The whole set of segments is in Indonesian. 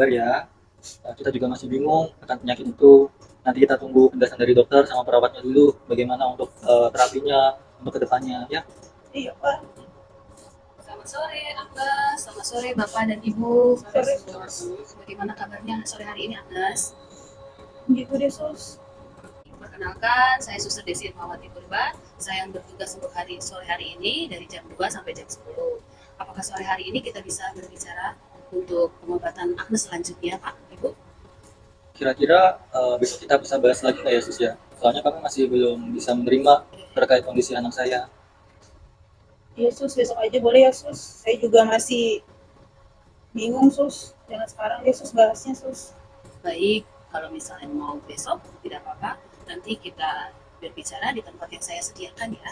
sabar ya. Kita juga masih bingung akan penyakit itu. Nanti kita tunggu penjelasan dari dokter sama perawatnya dulu bagaimana untuk terapinya untuk kedepannya ya. Iya, Pak. Selamat sore, Agnes. Selamat sore, Bapak dan Ibu. Sore. Bagaimana kabarnya sore hari ini, Agnes? Gitu deh, Sus. Perkenalkan, saya Suster Desi Irmawati Purba. Saya yang bertugas untuk sore hari ini dari jam 2 sampai jam 10. Apakah sore hari ini kita bisa berbicara untuk pengobatan Agnes selanjutnya, Pak, Ibu? Kira-kira besok kita bisa bahas lagi nggak ya Sus ya? Soalnya kami masih belum bisa menerima terkait kondisi anak saya. Iya, Sus. Besok aja boleh ya, Sus. Saya juga masih bingung, Sus. Jangan sekarang deh, Sus, bahasnya, Sus. Baik, kalau misalnya mau besok, tidak apa-apa. Nanti kita berbicara di tempat yang saya sediakan ya.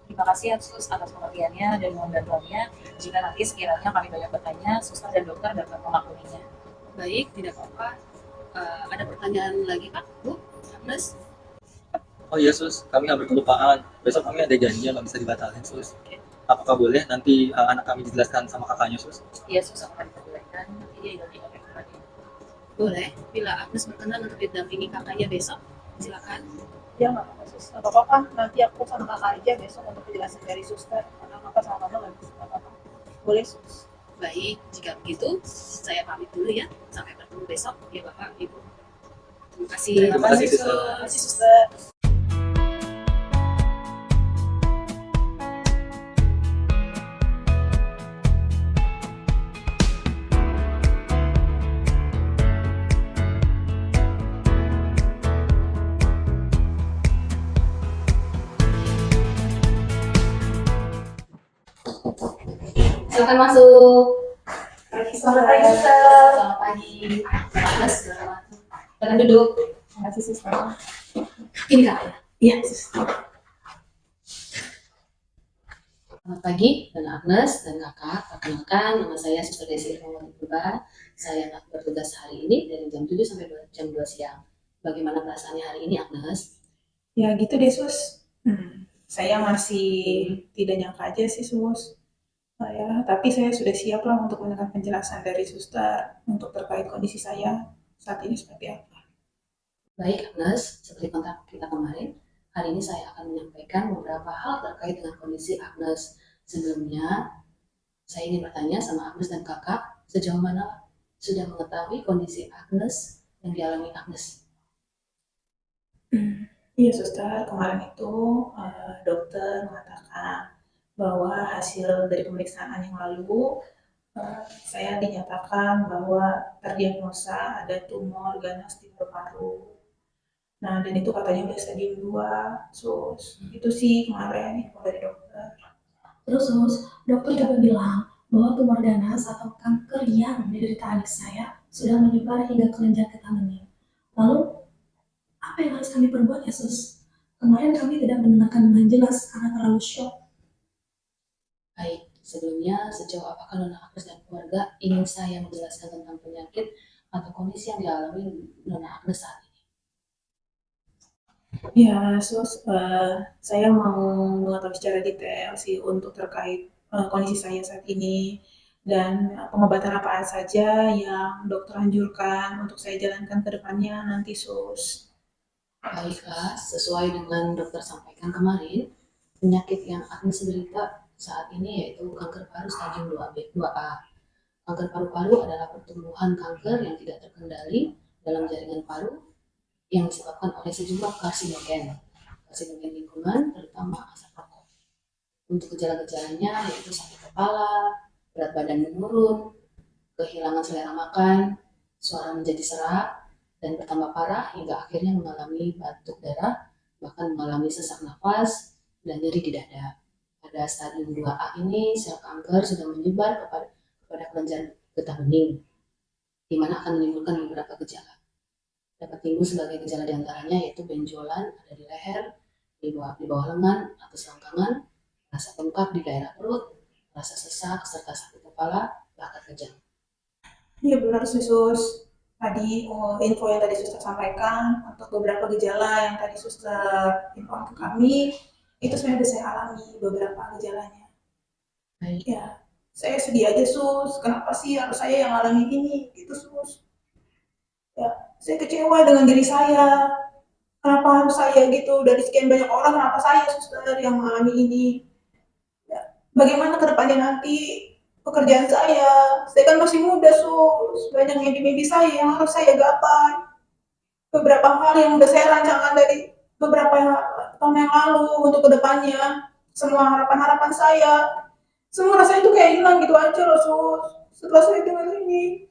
Terima kasih ya Sus atas pengertiannya dan mohon bantuannya. Jika nanti sekiranya kami banyak bertanya, suster dan dokter dapat memakluminya. Baik, tidak apa-apa. Ada pertanyaan lagi, Pak, Bu, Agnes? Oh iya Sus, kami hampir kelupaan. Besok kami ada janji yang nggak bisa dibatalin Sus. Apakah boleh nanti anak kami dijelaskan sama kakaknya Sus? Iya Sus, akan diperbolehkan. Nanti dia didampingi oleh kakaknya. Boleh, bila Agnes berkenan untuk didampingi kakaknya besok, silakan. Ya, nggak apa-apa, Sus. Nggak apa-apa. Nanti aku sama kakak aja besok untuk penjelasan dari suster. Karena kakak sama mama nggak bisa. Nggak apa-apa. Boleh, Sus. Baik, jika begitu, saya pamit dulu ya. Sampai bertemu besok, ya Bapak, Ibu. Terima kasih. Terima kasih, Suster. Terima kasih, Suster. Silakan masuk. Selamat pagi, Suster. Selamat pagi. Agnes, silakan duduk. Terima kasih, Suster. Ini kakaknya. Iya, Suster. Selamat pagi, dan Agnes dan kakak. Perkenalkan, nama saya Suster Desi Irmawati Purba. Saya akan bertugas hari ini dari jam 7 sampai jam 2 siang. Bagaimana perasaannya hari ini, Agnes? Ya, gitu deh, Sus. Saya masih tidak nyangka aja sih, Sus. Tapi saya sudah siap lah untuk mendengar penjelasan dari suster untuk terkait kondisi saya saat ini seperti apa. Baik, Agnes, seperti kontak kita kemarin, hari ini saya akan menyampaikan beberapa hal terkait dengan kondisi Agnes. Sebelumnya, saya ingin bertanya sama Agnes dan kakak, sejauh mana sudah mengetahui kondisi Agnes yang dialami Agnes? Iya, suster, kemarin itu dokter mengatakan bahwa hasil dari pemeriksaan yang lalu saya dinyatakan bahwa terdiagnosa ada tumor ganas di paru-paru. Nah, dan itu katanya udah stadium 2, Sus. Itu sih kemarin info dari dokter. Terus dokter juga bilang bahwa tumor ganas atau kanker yang diderita adik saya sudah menyebar hingga kelenjar getah bening. Lalu, apa yang harus kami perbuat ya, Sus? Kemarin kami tidak mendengarkan dengan jelas karena terlalu syok. Baik, sebelumnya sejauh apakah Nona Agnes dan keluarga ingin saya menjelaskan tentang penyakit atau kondisi yang dialami Nona Agnes saat ini? Ya, Sus, saya mau mengetahui secara detail sih untuk terkait kondisi saya saat ini dan pengobatan apa saja yang dokter anjurkan untuk saya jalankan ke depannya nanti, Sus. Baiklah, sesuai dengan dokter sampaikan kemarin, penyakit yang Agnes derita saat ini yaitu kanker paru stadium 2A. Kanker paru-paru adalah pertumbuhan kanker yang tidak terkendali dalam jaringan paru yang disebabkan oleh sejumlah karsinogen lingkungan, terutama asap rokok. Untuk gejala-gejalanya yaitu sakit kepala, berat badan menurun, kehilangan selera makan, suara menjadi serak, dan bertambah parah hingga akhirnya mengalami batuk darah, bahkan mengalami sesak nafas, dan nyeri di dada. Pada stadium 2A ini, sel kanker sudah menyebar kepada kelenjar getah bening, di mana akan menimbulkan beberapa gejala. Dapat timbul sebagai gejala diantaranya yaitu benjolan ada di leher, di bawah lengan atau selangkangan, rasa bengkak di daerah perut, rasa sesak serta sakit kepala, bahkan kejang. Iya benar sih, Sus. Tadi info yang tadi suster sampaikan untuk beberapa gejala yang tadi suster info ke kami itu sebenarnya sudah saya alami beberapa gejalanya. Baik. Ya, saya sedih aja sus, kenapa sih harus saya yang ngalamin ini gitu sus. Ya, saya kecewa dengan diri saya. Kenapa harus saya gitu? Dari sekian banyak orang, kenapa saya suster yang mengalami ini? Ya, bagaimana ke depannya nanti pekerjaan saya? Saya kan masih muda sus, banyak mimpi-mimpi saya yang harus saya gapai. Beberapa hal yang udah saya rancangkan dari beberapa tahun yang lalu untuk kedepannya. Semua harapan-harapan saya, semua rasanya itu kayak hilang gitu aja loh sus. Setelah saya dengar ini.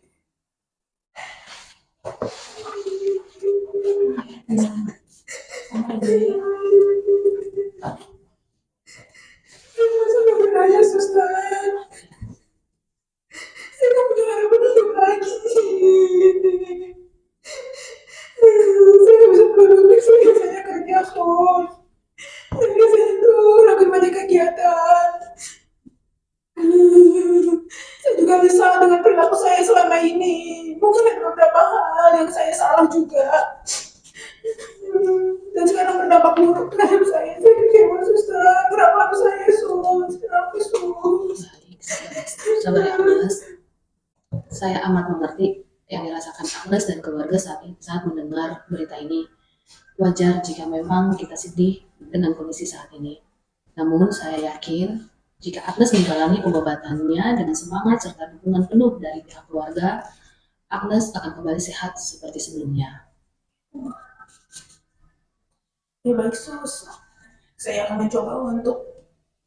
Saya berdaya suster. Saya nggak punya harapan hidup lagi. Saya nggak bisa produktif seperti saya kerja sus. Jadi saya tuh lakukan banyak kegiatan. Saya juga bisa dengan perilaku saya selama ini. Mungkin ada beberapa hal yang saya salah juga. Dan sekarang berdampak buruk terhadap saya. Saya kecewa suster. Kenapa harus saya sus? Kenapa sus? Baik, sabar ya Agnes. Saya amat mengerti yang dirasakan Agnes dan keluarga saat mendengar berita ini. Wajar jika memang kita sedih dengan kondisi saat ini. Namun saya yakin jika Agnes menjalani pengobatannya dengan semangat serta dukungan penuh dari pihak keluarga, Agnes akan kembali sehat seperti sebelumnya. Ya baik sus. Saya akan mencoba untuk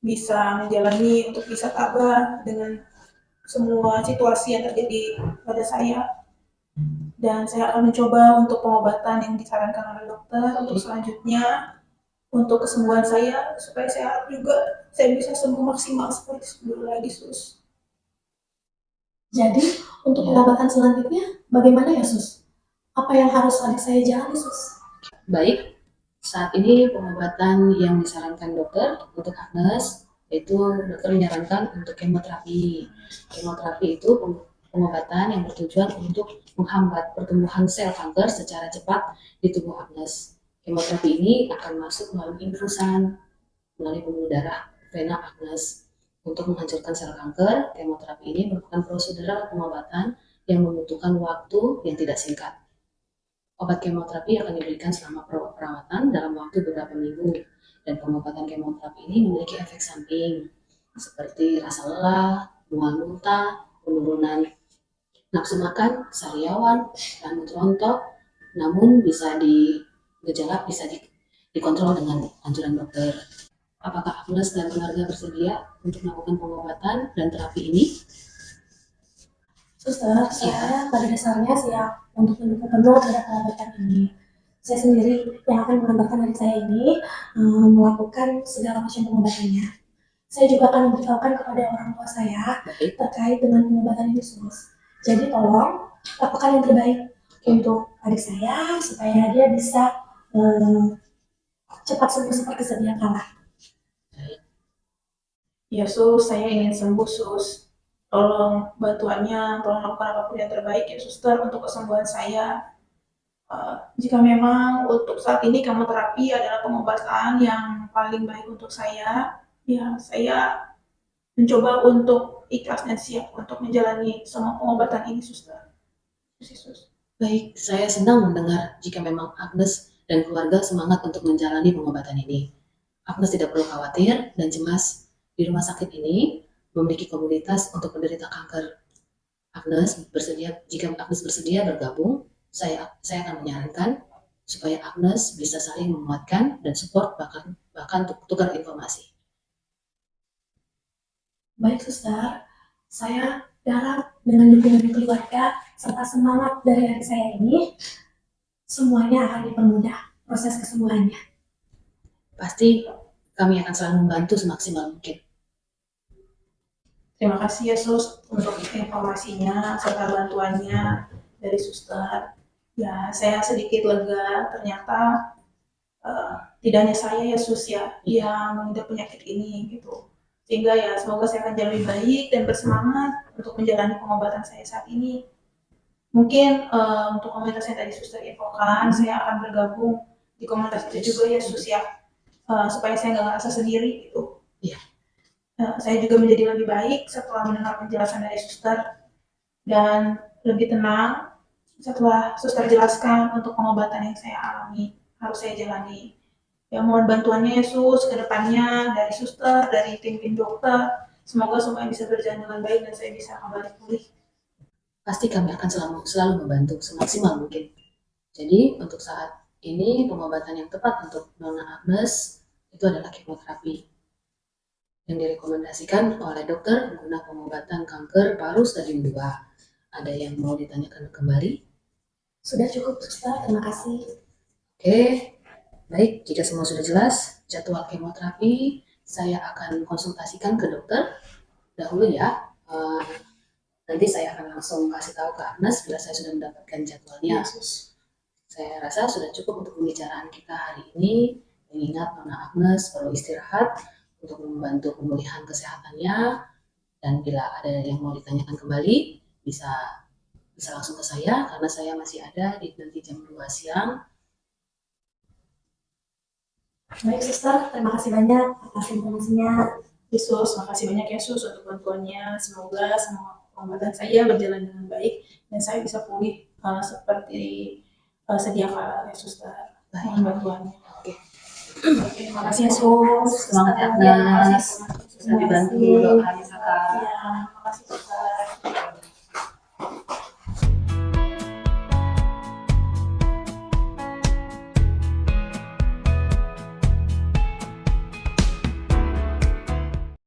bisa menjalani, untuk bisa tabah dengan semua situasi yang terjadi pada saya. Dan saya akan mencoba untuk pengobatan yang disarankan oleh dokter untuk selanjutnya, untuk kesembuhan saya, supaya saya harap juga saya bisa sembuh maksimal seperti sebelum lagi sus. Jadi, untuk pengobatan selanjutnya, bagaimana ya sus? Apa yang harus adik saya jalani sus? Baik, saat ini pengobatan yang disarankan dokter untuk Agnes yaitu dokter menyarankan untuk kemoterapi. Kemoterapi itu pengobatan yang bertujuan untuk menghambat pertumbuhan sel kanker secara cepat di tubuh Agnes. Kemoterapi ini akan masuk melalui infusan, melalui pembuluh darah vena Agnes. Untuk menghancurkan sel kanker, kemoterapi ini merupakan prosedur pengobatan yang membutuhkan waktu yang tidak singkat. Obat kemoterapi akan diberikan selama perawatan dalam waktu beberapa minggu, dan pengobatan kemoterapi ini memiliki efek samping seperti rasa lelah, mual muntah, penurunan nafsu makan, sariawan, rambut rontok, namun gejala bisa dikontrol dengan anjuran dokter. Apakah Agnes dan keluarga bersedia untuk melakukan pengobatan dan terapi ini? Suster, saya pada dasarnya siap untuk mendukung penuh terhadap pengobatan ini. Saya sendiri yang akan mengantarkan adik saya ini melakukan segala macam pengobatannya. Saya juga akan memberitahukan kepada orang tua saya terkait dengan pengobatan ini sus. Jadi tolong lakukan yang terbaik untuk adik saya supaya dia bisa cepat sembuh seperti sedia kala. Ya sus, saya ingin sembuh sus. Tolong bantuannya, tolong lakukan apapun yang terbaik ya suster untuk kesembuhan saya. Jika memang untuk saat ini kemoterapi adalah pengobatan yang paling baik untuk saya, ya saya mencoba untuk ikhlas dan siap untuk menjalani semua pengobatan ini suster. Sus. Baik, saya senang mendengar jika memang Agnes dan keluarga semangat untuk menjalani pengobatan ini. Agnes tidak perlu khawatir dan cemas. Di rumah sakit ini memiliki komunitas untuk penderita kanker. Jika Agnes bersedia bergabung, saya akan menyarankan supaya Agnes bisa saling menguatkan dan support bahkan tukar informasi. Baik suster, saya harap dengan dukungan keluarga serta semangat dari adik saya ini, semuanya akan dipermudah proses kesembuhannya. Pasti kami akan selalu membantu semaksimal mungkin. Terima kasih ya sus untuk informasinya serta bantuannya dari suster. Ya saya sedikit lega ternyata tidak hanya saya ya sus ya yang mengidap penyakit ini gitu. Sehingga ya semoga saya akan jadi lebih baik dan bersemangat untuk menjalani pengobatan saya saat ini. Mungkin untuk komunitas yang tadi suster infokan, saya akan bergabung di komunitas itu juga ya sus ya, supaya saya nggak ngerasa sendiri gitu. Iya. Saya juga menjadi lebih baik setelah mendengar penjelasan dari suster dan lebih tenang setelah suster jelaskan untuk pengobatan yang saya alami harus saya jalani. Ya mohon bantuannya ya sus ke depannya dari suster, dari tim-tim dokter. Semoga semuanya bisa berjalan dengan baik dan saya bisa kembali pulih. Pasti kami akan selalu membantu semaksimal mungkin. Jadi untuk saat ini pengobatan yang tepat untuk Nona Agnes itu adalah kemoterapi yang direkomendasikan oleh dokter guna pengobatan kanker paru stadium 2. Ada yang mau ditanyakan kembali? Sudah cukup, suster. Terima kasih. Oke, baik. Jika semua sudah jelas, jadwal kemoterapi saya akan konsultasikan ke dokter dahulu ya. Nanti saya akan langsung kasih tahu ke Agnes bila saya sudah mendapatkan jadwalnya. Saya rasa sudah cukup untuk pembicaraan kita hari ini, mengingat Nona Agnes perlu istirahat untuk membantu pemulihan kesehatannya, dan bila ada yang mau ditanyakan kembali, bisa langsung ke saya, karena saya masih ada di nanti jam 2 siang. Baik, suster. Terima kasih banyak atas informasinya. Yesus, makasih banyak ya Sus untuk bantuannya. Semoga semua pengobatan saya berjalan dengan baik dan saya bisa pulih seperti sedia kala ya suster. Mohon bantuannya. Oke. Oke, makasih ya Sus. Semangat ya, Terima kasih. Agnes. Bisa dibantu doanya kakak. Ya, makasih.